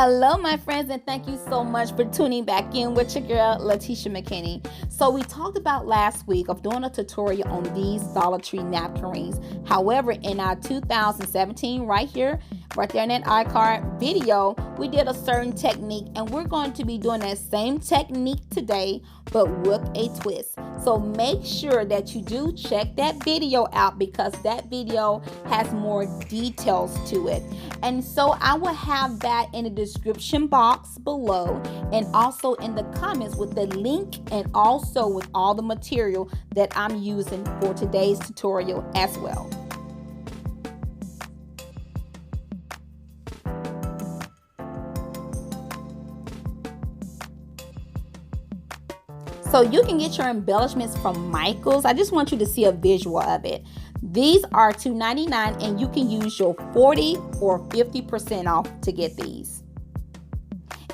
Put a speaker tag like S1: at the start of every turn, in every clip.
S1: Hello, my friends, and thank you so much for tuning back in with your girl, Latisha McKinney. So we talked about last week of doing a tutorial on these Dollar Tree napkin rings. However, in our 2017 right there in that iCard video, we did a certain technique, and we're going to be doing that same technique today, but with a twist. So make sure that you do check that video out because that video has more details to it. And so I will have that in the description box below and also in the comments with the link and also with all the material that I'm using for today's tutorial as well. So you can get your embellishments from Michaels. I just want you to see a visual of it. These are $2.99 and you can use your 40 or 50% off to get these.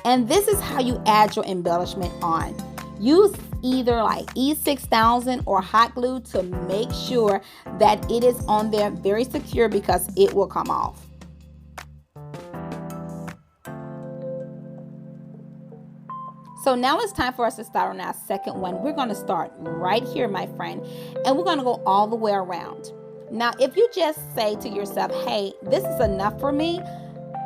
S1: And this is how you add your embellishment on. Use either like E6000 or hot glue to make sure that it is on there very secure because it will come off. So now it's time for us to start on our second one. We're going to start right here, my friend, and we're going to go all the way around. Now, if you just say to yourself, hey, this is enough for me,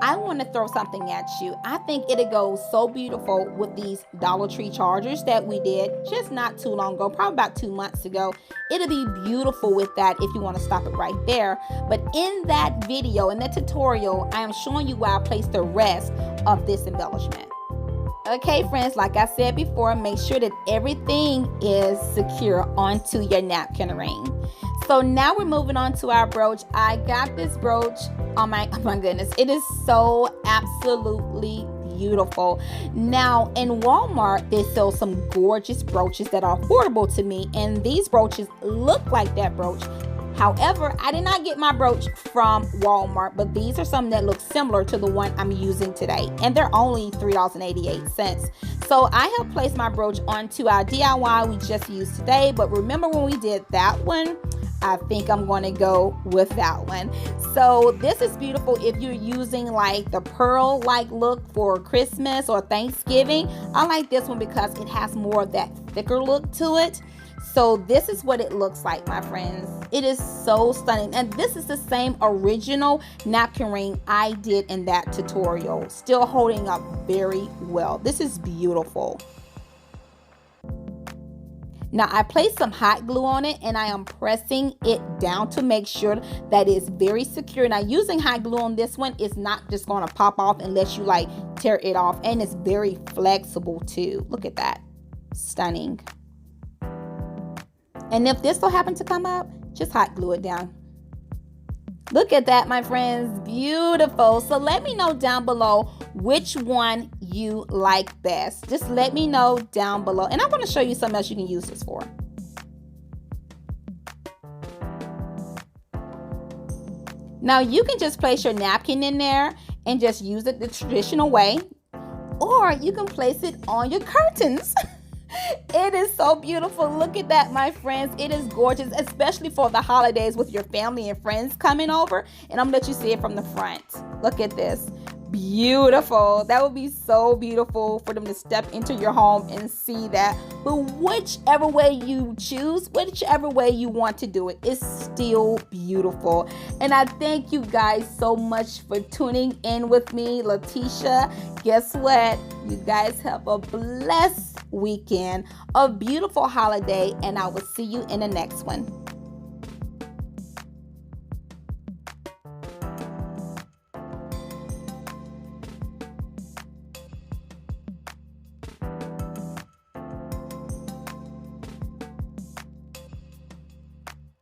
S1: I want to throw something at you. I think it'll go so beautiful with these Dollar Tree chargers that we did just not too long ago, probably about 2 months ago. It'll be beautiful with that if you want to stop it right there. But in that video, in that tutorial, I am showing you where I place the rest of this embellishment. Okay, friends, like I said before, make sure that everything is secure onto your napkin ring. So now we're moving on to our brooch. I got this brooch. Oh my goodness. It is so absolutely beautiful. Now in Walmart, they sell some gorgeous brooches that are affordable to me. And these brooches look like that brooch. However, I did not get my brooch from Walmart, but these are some that look similar to the one I'm using today. And they're only $3.88. So I have placed my brooch onto our DIY we just used today. But remember when we did that one? I think I'm going to go with that one. So this is beautiful if you're using like the pearl like look for Christmas or Thanksgiving. I like this one because it has more of that thicker look to it. So this is what it looks like, my friends. It is so stunning. And this is the same original napkin ring I did in that tutorial. Still holding up very well. This is beautiful. Now I placed some hot glue on it and I am pressing it down to make sure that it's very secure. Now using hot glue on this one is not just going to pop off unless you like tear it off. And it's very flexible too. Look at that. Stunning. And if this will happen to come up, just hot glue it down. Look at that, my friends. Beautiful. So let me know down below which one you like best. Just let me know down below. And I'm going to show you something else you can use this for. Now you can just place your napkin in there and just use it the traditional way. Or you can place it on your curtains. It is so beautiful. Look at that, my friends. It is gorgeous, especially for the holidays with your family and friends coming over. And I'm gonna let you see it from the front. Look at this. Beautiful. That would be so beautiful for them to step into your home and see that. But whichever way you choose, whichever way you want to do it, it's still beautiful. And I thank you guys so much for tuning in with me, Latisha. Guess what? You guys have a blessed weekend, a beautiful holiday, and I will see you in the next one.